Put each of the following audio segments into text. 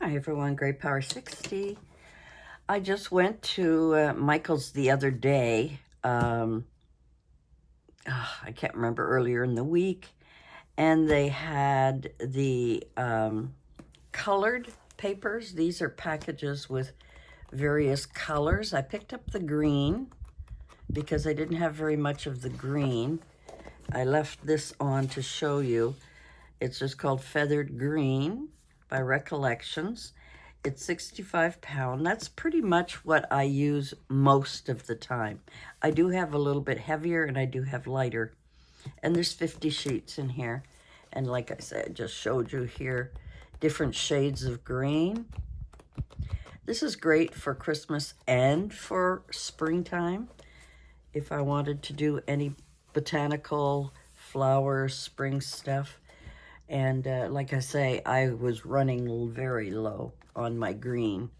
Hi everyone, Great Power 60. I just went to Michael's the other day. I can't remember, earlier in the week. And they had the colored papers. These are packages with various colors. I picked up the green because I didn't have very much of the green. I left this on to show you. It's just called Feathered Green by Recollections. It's 65 pound. That's pretty much what I use most of the time. I do have a little bit heavier and I do have lighter. And there's 50 sheets in here. And like I said, I just showed you here different shades of green. This is great for Christmas and for springtime. If I wanted to do any botanical flowers, spring stuff. And like I say, I was running very low on my green.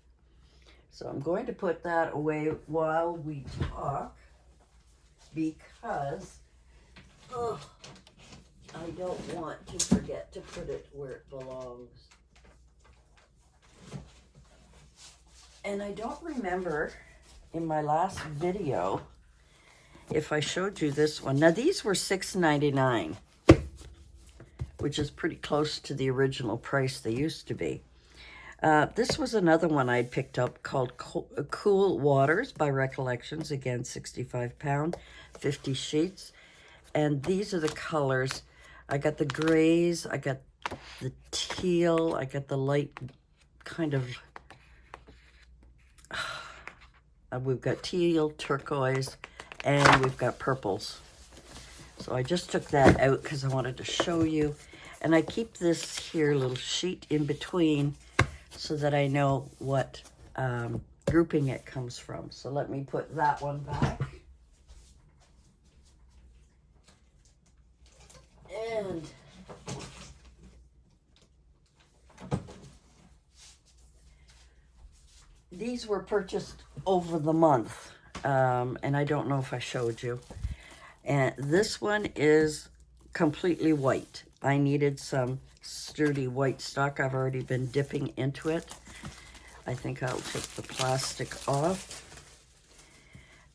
So I'm going to put that away while we talk because I don't want to forget to put it where it belongs. And I don't remember in my last video if I showed you this one. Now these were $6.99. Which is pretty close to the original price they used to be. This was another one I picked up called Cool Waters by Recollections. Again, 65 pound, 50 sheets. And these are the colors. I got the grays, I got the teal, I got the light kind of, we've got teal, turquoise, and we've got purples. So I just took that out because I wanted to show you. And I keep this here little sheet in between so that I know what grouping it comes from. So let me put that one back. And these were purchased over the month. And I don't know if I showed you. And this one is completely white. I needed some sturdy white stock. I've already been dipping into it. I think I'll take the plastic off.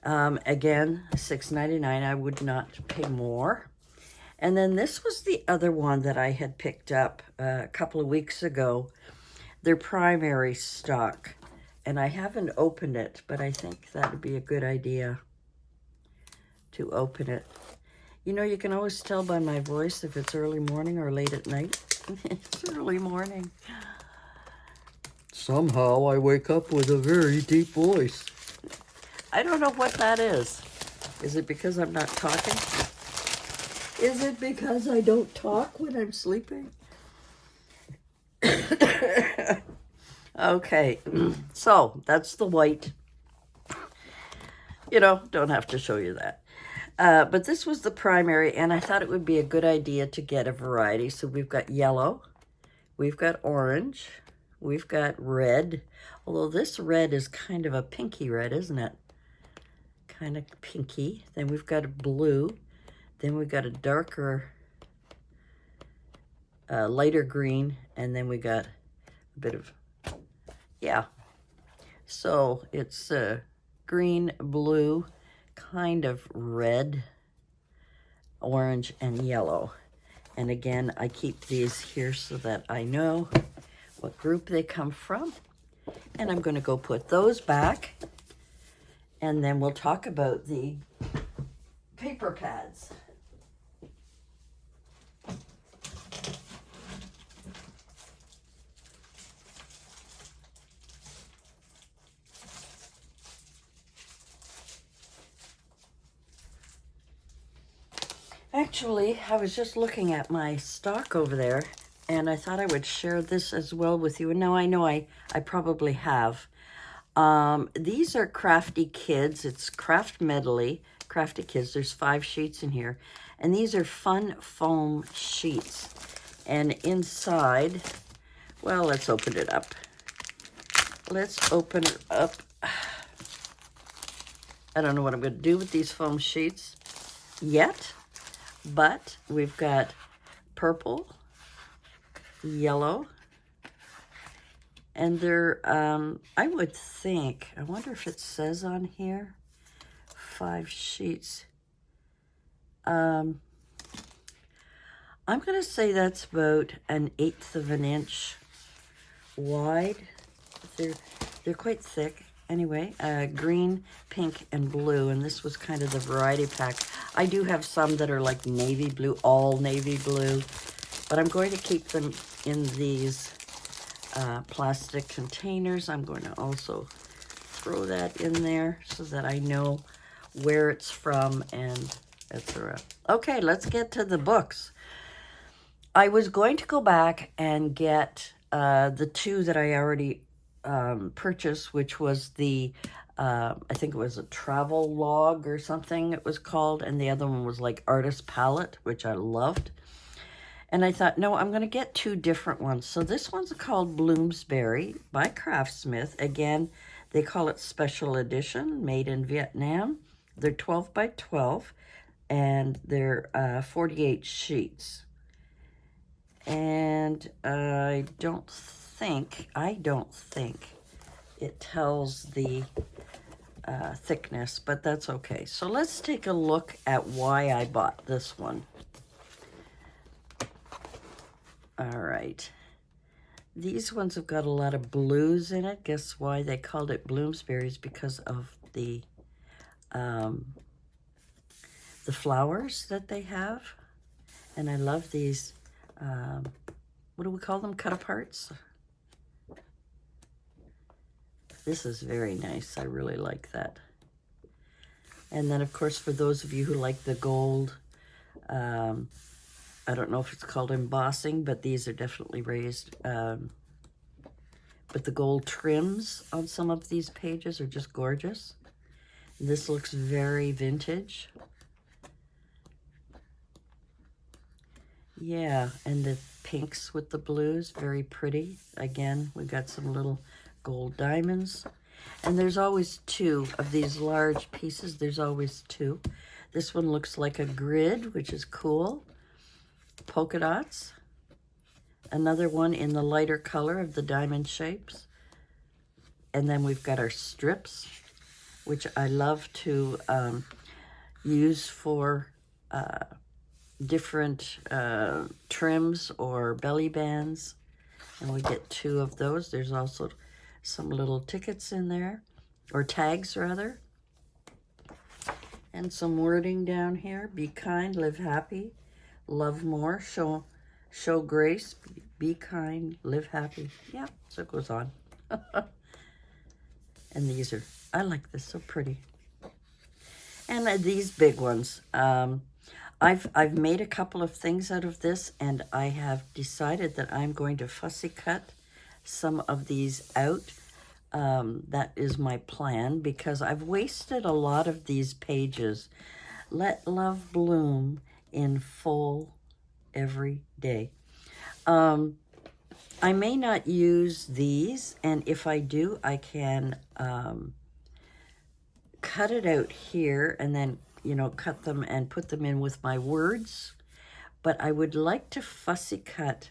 Again, $6.99. I would not pay more. And then this was the other one that I had picked up a couple of weeks ago. Their primary stock. And I haven't opened it, but I think that would be a good idea to open it. You know, you can always tell by my voice if it's early morning or late at night. It's early morning. Somehow I wake up with a very deep voice. I don't know what that is. Is it because I'm not talking? Is it because I don't talk when I'm sleeping? Okay, so that's the white. You know, don't have to show you that. But this was the primary, and I thought it would be a good idea to get a variety. So we've got yellow, we've got orange, we've got red. Although this red is kind of a pinky red, isn't it? Kind of pinky. Then we've got a blue. Then we've got a darker, lighter green. And then we got a bit of, yeah. So it's green, blue, kind of red, orange, and yellow. And again, I keep these here so that I know what group they come from. And I'm going to go put those back. And then we'll talk about the paper pads. Actually, I was just looking at my stock over there, and I thought I would share this as well with you. And now I know I probably have. These are Crafty Kids. It's Craft Medley, Crafty Kids. There's 5 sheets in here. And these are fun foam sheets. And inside, well, let's open it up. Let's open it up. I don't know what I'm going to do with these foam sheets yet. But we've got purple, yellow, And they're, I would think, I wonder if it says on here, 5 sheets. I'm going to say that's about 1/8 of an inch wide. They're quite thick. Anyway, green, pink, and blue, and this was kind of the variety pack. I do have some that are like navy blue, all navy blue, but I'm going to keep them in these plastic containers. I'm going to also throw that in there so that I know where it's from and etc. Okay, let's get to the books. I was going to go back and get the 2 that I already purchased, which was the, I think it was a travel log or something it was called, and the other one was like Artist Palette, which I loved. And I thought, no, I'm going to get 2 different ones. So this one's called Bloomsbury by Craftsmith. Again, they call it Special Edition, made in Vietnam. They're 12 by 12, and they're 48 sheets. And I don't think it tells the thickness, but that's okay. So let's take a look at why I bought this one. All right. These ones have got a lot of blues in it. Guess why they called it Bloomsbury's? Because of the flowers that they have. And I love these, what do we call them? Cut-aparts? This is very nice. I really like that. And then, of course, for those of you who like the gold, I don't know if it's called embossing, but these are definitely raised. But the gold trims on some of these pages are just gorgeous. This looks very vintage. Yeah, and the pinks with the blues, very pretty. Again, we got some little gold diamonds. And there's always 2 of these large pieces. There's always 2. This one looks like a grid, which is cool. Polka dots. Another one in the lighter color of the diamond shapes. And then we've got our strips, which I love to use for different trims or belly bands. And we get 2 of those. There's also some little tickets in there, or tags rather. And some wording down here. Be kind, live happy, love more, show grace, be kind, live happy. Yeah, so it goes on. And these are, I like this, so pretty. And these big ones. I've made a couple of things out of this, and I have decided that I'm going to fussy cut some of these out. That is my plan, because I've wasted a lot of these pages. Let love bloom in full every day. I may not use these, and if I do, I can cut it out here and then, you know, cut them and put them in with my words. But I would like to fussy cut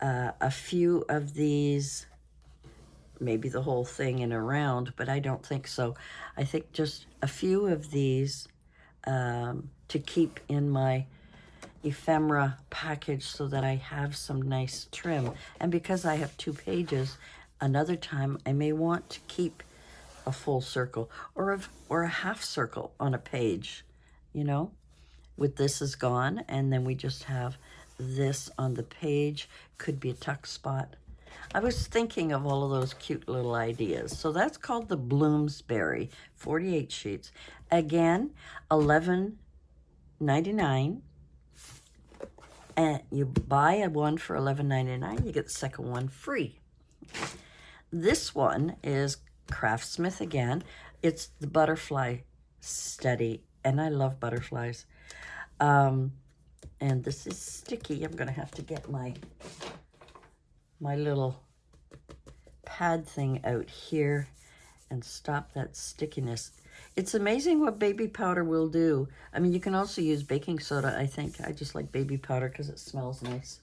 a few of these, maybe the whole thing in a round, but I don't think so. I think just a few of these to keep in my ephemera package so that I have some nice trim. And because I have 2 pages, another time I may want to keep a full circle or a half circle on a page, you know, with this is gone, and then we just have this on the page. Could be a tuck spot. I was thinking of all of those cute little ideas. So that's called the Bloomsbury, 48 sheets. Again, $11.99. And you buy one for $11.99, you get the second one free. This one is Craftsmith again. It's the butterfly study, and I love butterflies. And this is sticky. I'm going to have to get my little pad thing out here and stop that stickiness. It's amazing what baby powder will do. I mean, you can also use baking soda, I think. I just like baby powder because it smells nice.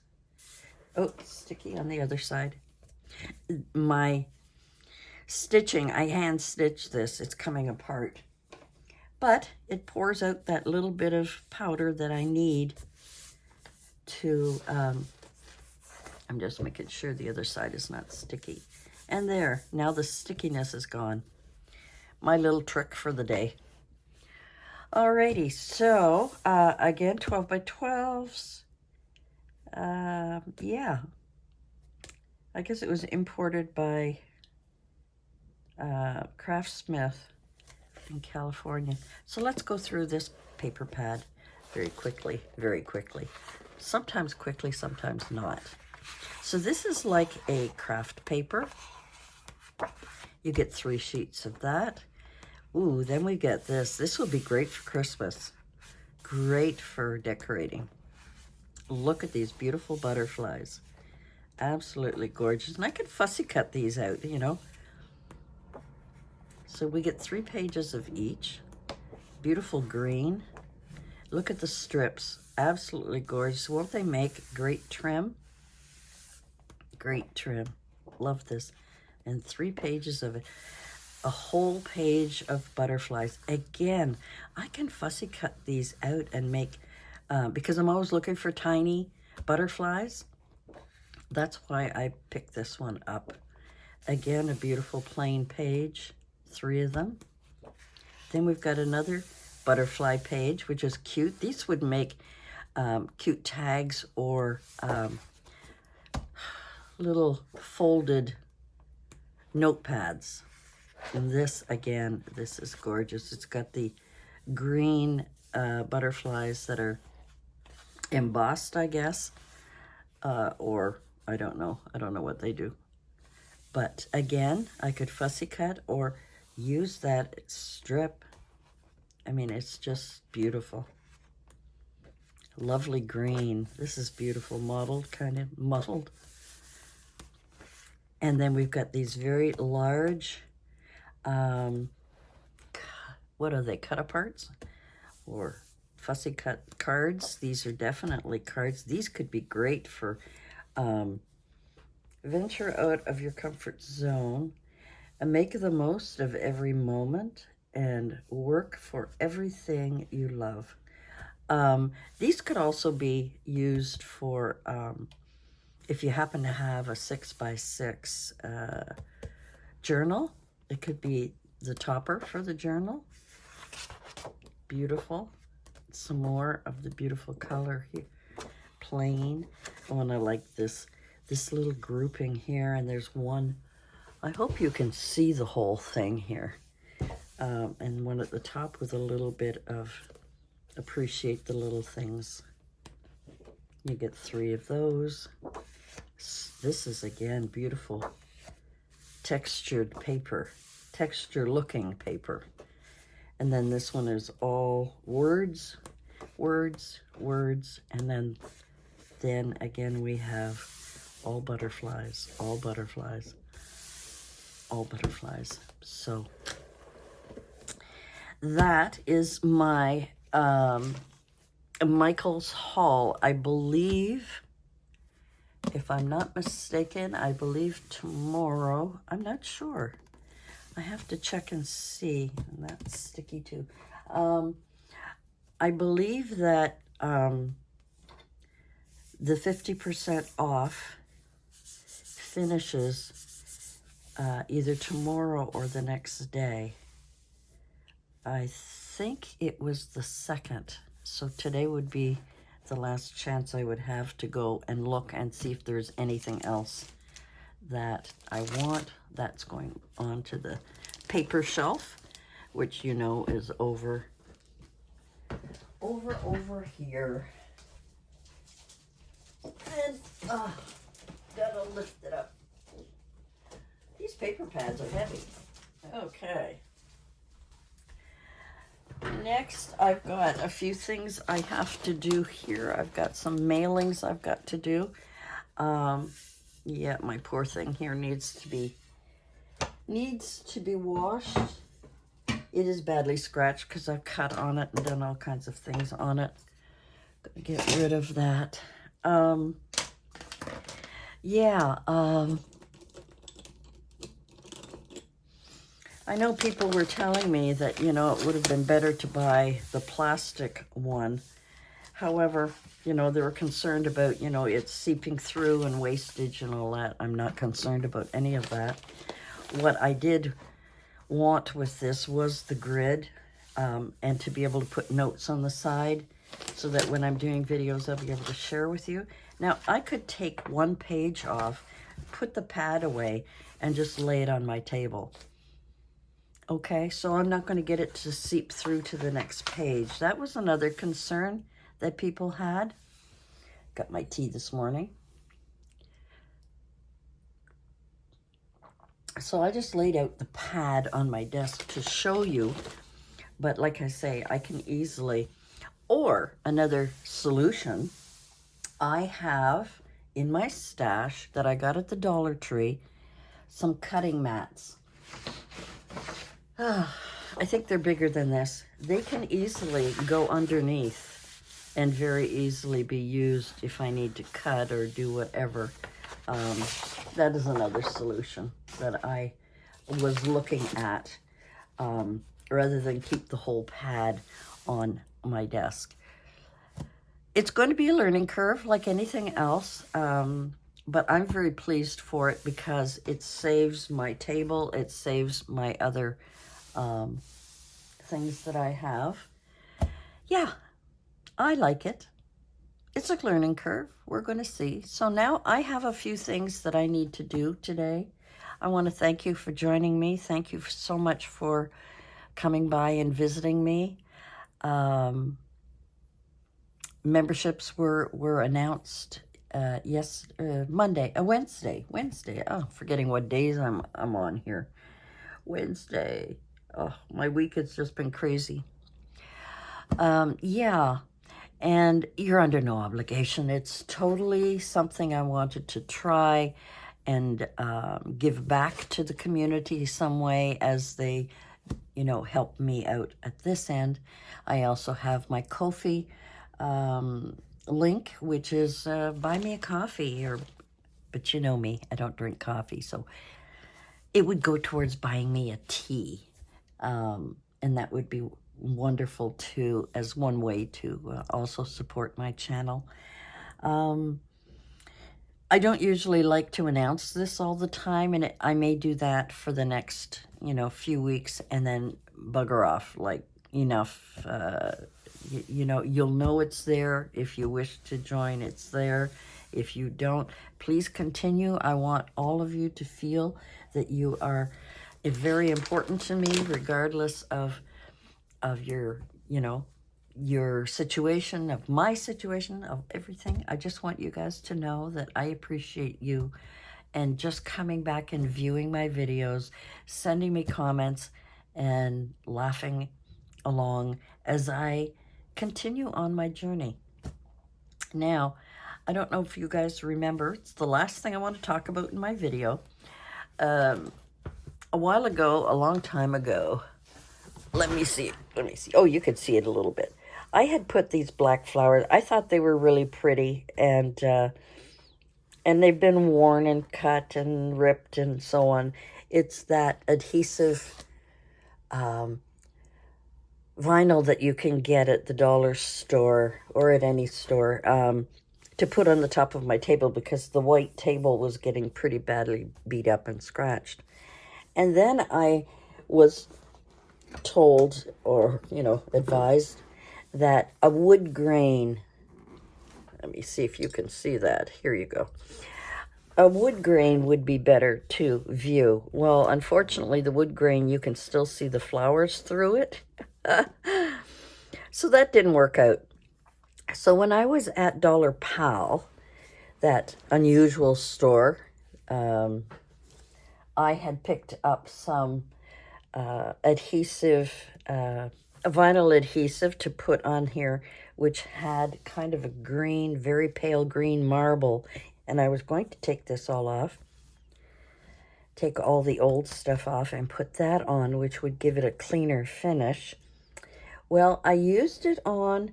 Oh, it's sticky on the other side. my stitching, I hand stitched this. It's coming apart. But it pours out that little bit of powder that I need to, I'm just making sure the other side is not sticky. And there, now the stickiness is gone. My little trick for the day. Alrighty, so again, 12 by 12s. Yeah, I guess it was imported by Craftsmith in California. So let's go through this paper pad very quickly, very quickly. Sometimes quickly, sometimes not. So this is like a craft paper. You get 3 sheets of that. Ooh, then we get this. This will be great for Christmas. Great for decorating. Look at these beautiful butterflies. Absolutely gorgeous. And I could fussy cut these out, you know. So we get 3 pages of each. Beautiful green. Look at the strips. Absolutely gorgeous. Won't they make great trim? Great trim. Love this. And 3 pages of it. A whole page of butterflies. Again, I can fussy cut these out and make, because I'm always looking for tiny butterflies. That's why I picked this one up. Again, a beautiful plain page. 3 of them. Then we've got another butterfly page, which is cute. These would make cute tags or little folded notepads. And this, again, this is gorgeous. It's got the green butterflies that are embossed, I guess, or I don't know. I don't know what they do. But again, I could fussy cut or use that strip. I mean, it's just beautiful. Lovely green. This is beautiful, mottled, kind of muddled. And then we've got these very large, what are they, cut-aparts? Or fussy cut cards. These are definitely cards. These could be great for venture out of your comfort zone and make the most of every moment and work for everything you love. These could also be used for if you happen to have a 6x6 journal. It could be the topper for the journal. Beautiful. Some more of the beautiful color here. Plain. Oh, and I like this little grouping here, and there's one. I hope you can see the whole thing here. And one at the top with a little bit of appreciate the little things. You get 3 of those. This is, again, beautiful textured paper, texture looking paper. And then this one is all words, words, words. And then again, we have all butterflies, all butterflies, all butterflies. So that is my Michael's haul. I believe, if I'm not mistaken, I believe tomorrow. I'm not sure. I have to check and see. And that's sticky too. I believe that the 50% off finishes either tomorrow or the next day. I think it was the 2nd. So today would be the last chance I would have to go and look and see if there's anything else that I want. That's going on to the paper shelf, which you know is over here. And gotta lift it up. These paper pads are heavy. Okay. Next, I've got a few things I have to do here. I've got some mailings I've got to do. Yeah, my poor thing here needs to be washed. It is badly scratched because I've cut on it and done all kinds of things on it. Gonna get rid of that. Yeah, I know people were telling me that, you know, it would have been better to buy the plastic one. However, you know, they were concerned about, you know, it seeping through and wastage and all that. I'm not concerned about any of that. What I did want with this was the grid, and to be able to put notes on the side so that when I'm doing videos, I'll be able to share with you. Now, I could take one page off, put the pad away, and just lay it on my table. Okay, so I'm not going to get it to seep through to the next page. That was another concern that people had. Got my tea this morning. So I just laid out the pad on my desk to show you. But like I say, I can easily, or another solution, I have in my stash that I got at the Dollar Tree, some cutting mats. I think they're bigger than this. They can easily go underneath and very easily be used if I need to cut or do whatever. That is another solution that I was looking at, rather than keep the whole pad on my desk. It's going to be a learning curve like anything else, but I'm very pleased for it because it saves my table, it saves my other things that I have. Yeah, I like it. It's a learning curve. We're going to see. So now I have a few things that I need to do today. I want to thank you for joining me. Thank you so much for coming by and visiting me. Memberships were announced Wednesday. Oh, forgetting what days I'm on here. Wednesday. Oh, my week has just been crazy. Yeah, and you're under no obligation. It's totally something I wanted to try and give back to the community some way as they, you know, help me out at this end. I also have my Ko-fi link, which is buy me a coffee, but you know me, I don't drink coffee, so it would go towards buying me a tea, and that would be wonderful too, as one way to also support my channel. I don't usually like to announce this all the time, and I may do that for the next, you know, few weeks and then bugger off, like enough. You know, you'll know it's there. If you wish to join, it's there. If you don't, please continue. I want all of you to feel that you are very important to me, regardless of your, you know, your situation, of my situation, of everything. I just want you guys to know that I appreciate you and just coming back and viewing my videos, sending me comments, and laughing along as I continue on my journey. Now, I don't know if you guys remember, it's the last thing I want to talk about in my video. A while ago, a long time ago, let me see. Oh, you could see it a little bit. I had put these black flowers. I thought they were really pretty, and they've been worn and cut and ripped and so on. It's that adhesive vinyl that you can get at the dollar store or at any store, to put on the top of my table because the white table was getting pretty badly beat up and scratched. And then I was told, or, you know, advised that a wood grain, let me see if you can see that. Here you go. A wood grain would be better to view. Well, unfortunately, the wood grain, you can still see the flowers through it. So that didn't work out. So when I was at Dollar Pal, that unusual store, I had picked up some adhesive, vinyl adhesive to put on here, which had kind of a green, very pale green marble. And I was going to take this all off, take all the old stuff off and put that on, which would give it a cleaner finish. Well, I used it on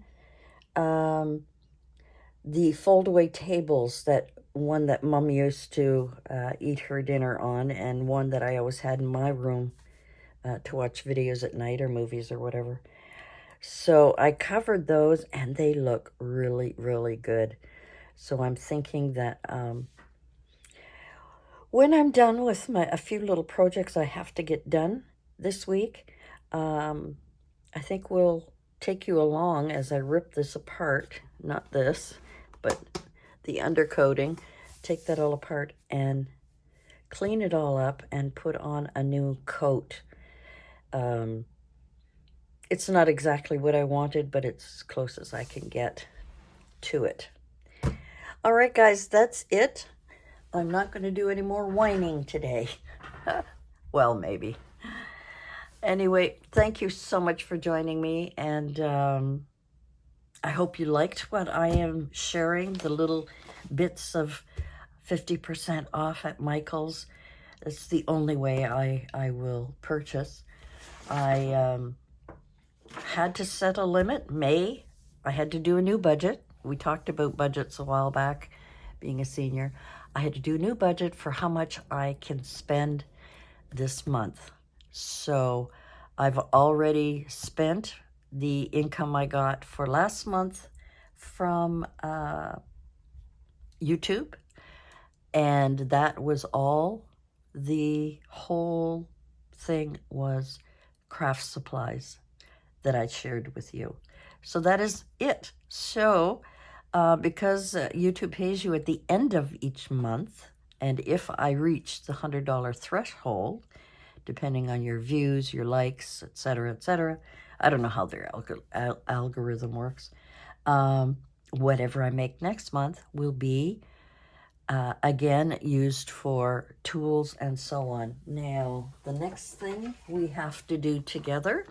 the fold-away tables, that one that Mom used to eat her dinner on, and one that I always had in my room to watch videos at night or movies or whatever. So I covered those and they look really, really good. So I'm thinking that when I'm done with a few little projects I have to get done this week, I think we'll take you along as I rip this apart. Not this, but the undercoating. Take that all apart and clean it all up and put on a new coat. It's not exactly what I wanted, but it's as close as I can get to it. All right, guys, that's it. I'm not going to do any more whining today. Well, maybe. Anyway, thank you so much for joining me, and I hope you liked what I am sharing, the little bits of 50% off at Michael's. It's the only way I will purchase. I had to set a limit. I had to do a new budget. We talked about budgets a while back, being a senior. I had to do a new budget for how much I can spend this month. So I've already spent the income I got for last month from YouTube, and that was all. The whole thing was craft supplies that I shared with you. So that is it. So because YouTube pays you at the end of each month, and if I reach the $100 threshold, depending on your views, your likes, etc., I don't know how their algorithm works. Whatever I make next month will be, again, used for tools and so on. Now, the next thing we have to do together,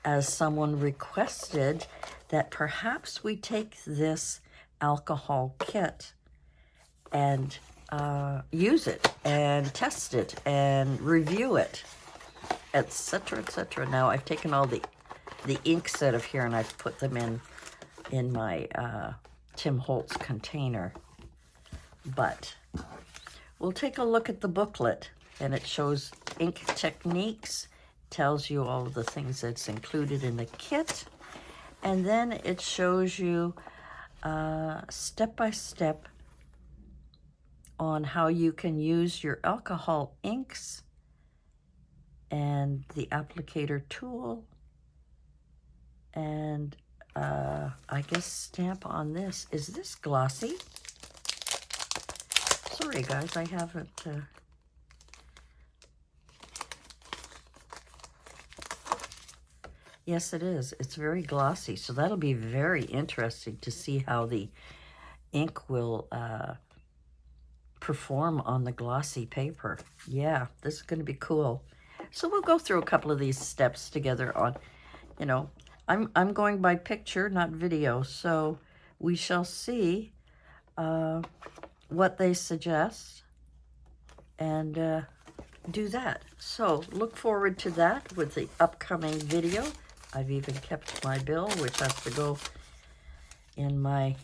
as someone requested, that perhaps we take this alcohol kit and use it and test it and review it, etc., etc. Now I've taken all the inks out of here and I've put them in my Tim Holtz container. But we'll take a look at the booklet, and it shows ink techniques, tells you all of the things that's included in the kit, and then it shows you step by step on how you can use your alcohol inks and the applicator tool, and I guess stamp on this. Is this glossy? Sorry guys, I haven't yes, it is. It's very glossy, so that'll be very interesting to see how the ink will perform on the glossy paper. Yeah, this is going to be cool. So we'll go through a couple of these steps together on, you know, I'm going by picture, not video, so we shall see what they suggest and do that. So look forward to that with the upcoming video. I've even kept my bill, which has to go in my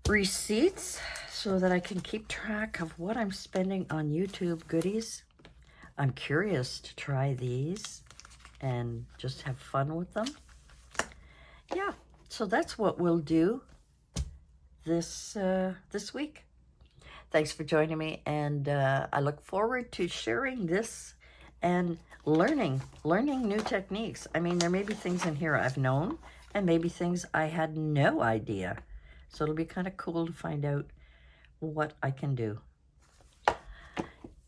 receipts so that I can keep track of what I'm spending on YouTube goodies. I'm curious to try these and just have fun with them. Yeah, so that's what we'll do this week. Thanks for joining me, and I look forward to sharing this and learning new techniques. I mean, there may be things in here I've known, and maybe things I had no idea. So it'll be kind of cool to find out what I can do.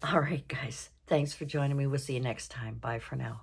All right, guys. Thanks for joining me. We'll see you next time. Bye for now.